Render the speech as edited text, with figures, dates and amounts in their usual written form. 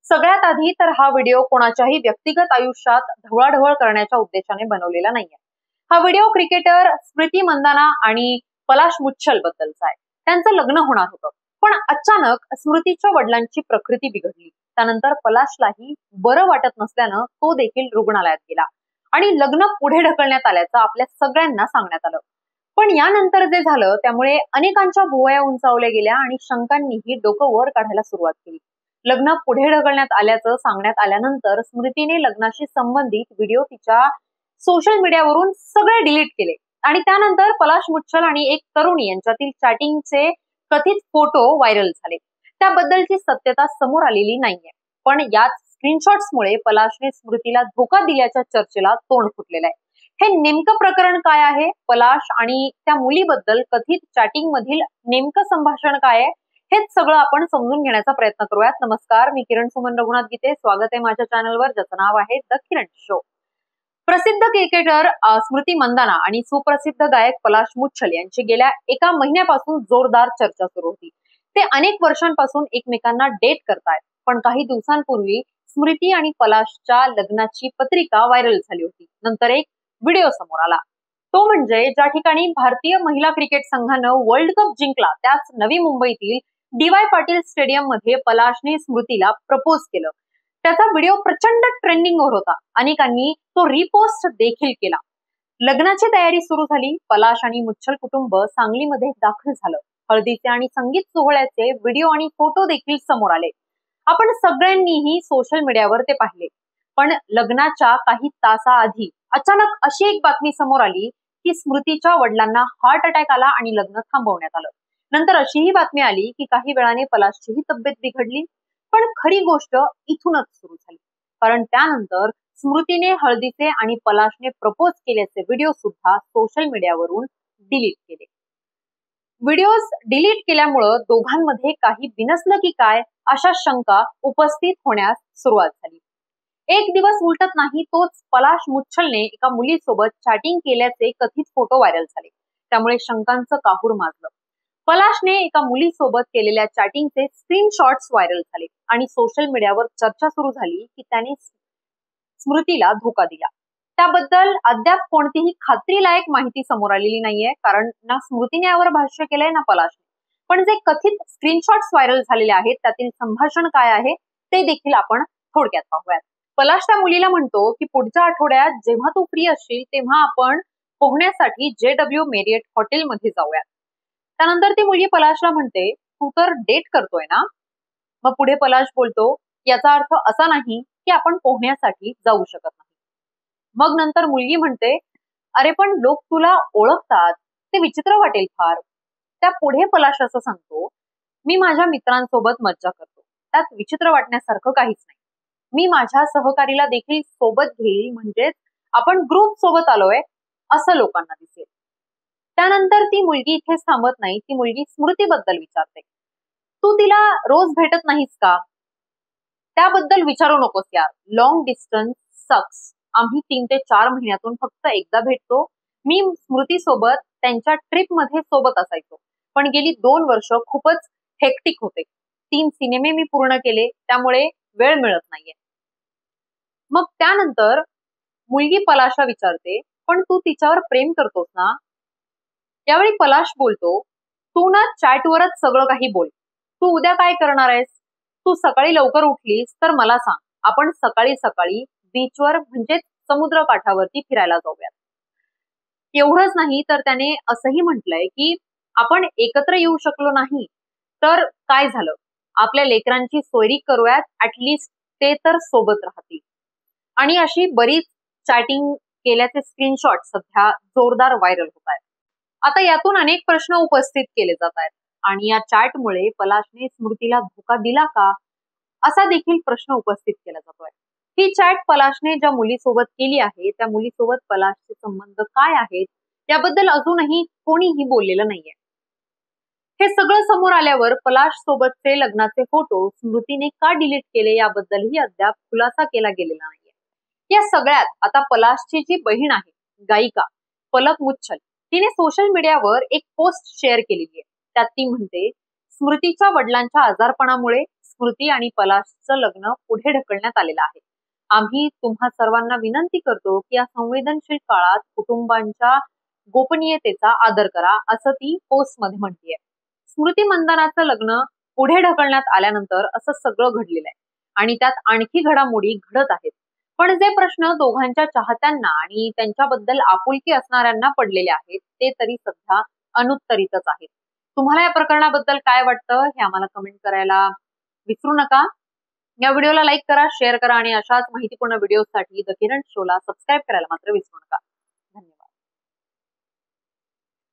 सगळ्यात आधी तर हा व्हिडिओ कोणाच्याही व्यक्तिगत आयुष्यात ढवळाढवळ करण्याच्या उद्देशाने बनवलेला नाहीये। हा व्हिडिओ क्रिकेटर स्मृती मंदाना आणि पलाश मुच्छल बद्दलचा आहे। त्यांचं लग्न होणार होतं, पण अचानक स्मृतीच्या वडिलांची प्रकृती बिघडली। त्यानंतर पलाशलाही बरं वाटत नसल्यानं तो देखील रुग्णालयात गेला आणि लग्न पुढे ढकलण्यात आल्याचं आपल्या सगळ्यांना सांगण्यात आलं। पण यानंतर जे झालं त्यामुळे अनेकांच्या भुवया उंचावल्या गेल्या आणि शंकांनीही डोकं वर काढायला सुरुवात केली। लग्न पुढे ढकलण्यात आल्याचं सांगण्यात आल्यानंतर स्मृतीने लग्नाशी संबंधित व्हिडिओ तिच्या सोशल मीडियावरून सगळे डिलीट केले आणि त्यानंतर पलाश मुच्छल आणि एक तरुणी यांच्यातील चॅटिंगचे कथित फोटो व्हायरल झाले। त्याबद्दलची सत्यता समोर आलेली नाहीये, पण याच स्क्रीनशॉट्समुळे पलाशने स्मृतीला धोका दिल्याच्या चर्चेला तोंड फुटलेलं आहे। हे नेमकं प्रकरण काय आहे, पलाश आणि त्या मुलीबद्दल कथित चॅटिंग मधील नेमकं संभाषण काय आहे, हेच सगळं आपण समजून घेण्याचा प्रयत्न करूयात। नमस्कार, मी किरण सुमन रघुनाथ गीते, स्वागत आहे माझ्या चॅनलवर ज्याचं नाव आहे द किरण शो। प्रसिद्ध क्रिकेटर स्मृती मंदाना आणि सुप्रसिद्ध गायक पलाश मुच्छल यांची गेल्या एका महिन्यापासून जोरदार चर्चा सुरू होती। ते अनेक वर्षांपासून एकमेकांना डेट करतायत, पण काही दिवसांपूर्वी स्मृती आणि पलाशच्या लग्नाची पत्रिका व्हायरल झाली होती। नंतर एक व्हिडिओ समोर आला, तो म्हणजे ज्या ठिकाणी भारतीय महिला क्रिकेट संघानं वर्ल्ड कप जिंकला त्याच नवी मुंबईतील डी.वाय. पाटील स्टेडियम मध्ये पलाशने स्मृतीला प्रपोज केलं। त्याचा व्हिडिओ प्रचंड ट्रेंडिंगवर होता, अनेकांनी तो रिपोस्ट देखील केला। लग्नाची तयारी सुरू झाली। पलाश आणि मुच्छल कुटुंब सांगलीमध्ये दाखल झालं। हळदीचे आणि संगीत सोहळ्याचे व्हिडिओ आणि फोटो देखील समोर आले। आपण सगळ्यांनीही सोशल मीडियावर ते पाहिले। पण लग्नाच्या काही तासाआधी अचानक अशी एक बातमी समोर आली की स्मृतीच्या वडिलांना हार्ट अटॅक आला आणि लग्न थांबवण्यात आलं। नंतर अशीही बातमी आली की काही वेळाने पलाशचीही तब्येत बिघडली। पण खरी गोष्ट इथूनच सुरू झाली, कारण त्यानंतर स्मृतीने हळदीचे आणि पलाशने प्रपोज केल्याचे व्हिडिओ सुद्धा सोशल मीडियावरून डिलीट केले। व्हिडिओज डिलीट केल्यामुळं दोघांमध्ये काही बिनसलं की काय अशा शंका उपस्थित होण्यास सुरुवात झाली। एक दिवस उलटत नाही तोच पलाश मुच्छलने एका मुलीसोबत चॅटिंग केल्याचे कथित फोटो व्हायरल झाले। त्यामुळे शंकांचं काहूर माजलं। पलाशने एका मुलीसोबत केलेल्या चॅटिंगचे स्क्रीनशॉट्स व्हायरल झाले आणि सोशल मीडियावर चर्चा सुरू झाली की त्याने स्मृतीला धोका दिला। त्याबद्दल अद्याप कोणतीही खात्रीलायक माहिती समोर आलेली नाहीये, कारण ना स्मृतीने यावर भाष्य केलंय ना पलाशने। पण जे कथित स्क्रीनशॉट्स व्हायरल झालेले आहेत त्यातील संभाषण काय आहे ते देखील आपण थोडक्यात पाहूयात। पलाश त्या मुलीला म्हणतो की पुढच्या आठवड्यात जेव्हा तू फ्री असशील तेव्हा आपण पोहण्यासाठी JW मेरियट हॉटेलमध्ये जाऊयात। त्यानंतर ती मुलगी पलाशला म्हणते, तू तर डेट करतोय ना? मग पुढे पलाश बोलतो, याचा अर्थ असा नाही की आपण पोहण्यासाठी जाऊ शकत नाही। मग नंतर मुलगी म्हणते, अरे पण लोक तुला ओळखतात, ते विचित्र वाटेल फार। त्या पुढे पलाश असं सांगतो, मी माझ्या मित्रांसोबत मज्जा करतो, त्यात विचित्र वाटण्यासारखं काहीच नाही। मी माझ्या सहकारीला देखील सोबत घेईल, म्हणजेच आपण ग्रुप सोबत आलोय असं लोकांना दिसेल। त्यानंतर ती मुलगी इथेच थांबत नाही, ती मुलगी स्मृतीबद्दल विचारते, तू तिला रोज भेटत नाहीस का? त्याबद्दल विचारू नकोस यार, लॉंग डिस्टन्स सक्स। आम्ही 3 ते 4 महिन्यातून फक्त एकदा भेटतो। मी स्मृती सोबत त्यांच्या ट्रिप मध्ये सोबत असायचो, पण गेली 2 वर्ष खूपच हेक्टिक होते। 3 सिनेमे मी पूर्ण केले, त्यामुळे वेळ मिळत नाहीये। मग त्यानंतर मुलगी पलाशला विचारते, पण तू तिच्यावर प्रेम करतोस ना? यावेळी पलाश बोलतो, तू ना चॅटवरच सगळं काही बोल। तू उद्या काय करणार आहेस? तू सकाळी लवकर उठलीस तर मला सांग, आपण सकाळी सकाळी बीचवर म्हणजेच समुद्र काठावरती फिरायला जाऊयात। एवढंच नाही तर त्याने असंही म्हटलंय की आपण एकत्र येऊ शकलो नाही तर काय झालं, आपल्या लेकरांची सोयरी करूयात, ऍटलिस्ट ते तर सोबत राहतील। आणि अशी बरीच चॅटिंग केल्याचे स्क्रीनशॉट सध्या जोरदार व्हायरल होत आहेत। आता यातून अनेक प्रश्न उपस्थित केले जात आहेत आणि या चॅटमुळे पलाशने स्मृतीला धोका दिला का असा देखील प्रश्न उपस्थित केला जातोय। ही चॅट पलाशने ज्या मुलीसोबत केली आहे त्या मुलीसोबत पलाशचे संबंध काय आहेत याबद्दल अजूनही कोणीही बोललेलं नाहीये। हे सगळं समोर आल्यावर पलाश सोबतचे लग्नाचे फोटो स्मृतीने का डिलीट केले याबद्दलही अद्याप खुलासा केला गेलेला नाहीये। या सगळ्यात आता पलाशची जी बहीण आहे, गायिका पलक मुच्छल, तिने सोशल मीडियावर एक पोस्ट शेअर केलेली आहे। त्यात ती म्हणते, स्मृतीच्या वडिलांच्या आजारपणामुळे स्मृती आणि पलाशचं लग्न पुढे ढकलण्यात आलेलं आहे. आम्ही तुम्हा सर्वांना विनंती करतो की या संवेदनशील काळात कुटुंबांच्या गोपनीयतेचा आदर करा, असं ती पोस्टमध्ये म्हणतीये. स्मृती मंदानाचं लग्न पुढे ढकलण्यात आल्यानंतर असं सगळं घडलेलं आहे आणि त्यात आणखी घडामोडी घडत आहेत. पण जे प्रश्न दोघांच्या चाहत्यांना आणि त्यांच्याबद्दल आपुलकी असणाऱ्यांना पडलेले आहेत ते तरी सध्या अनुत्तरितच आहेत. तुम्हाला या प्रकरणाबद्दल काय वाटतं हे आम्हाला कमेंट करायला विसरू नका. या व्हिडिओला लाईक करा, शेअर करा आणि अशाच माहितीपूर्ण व्हिडिओसाठी द किरण शोला सबस्क्राईब करायला मात्र विसरू नका.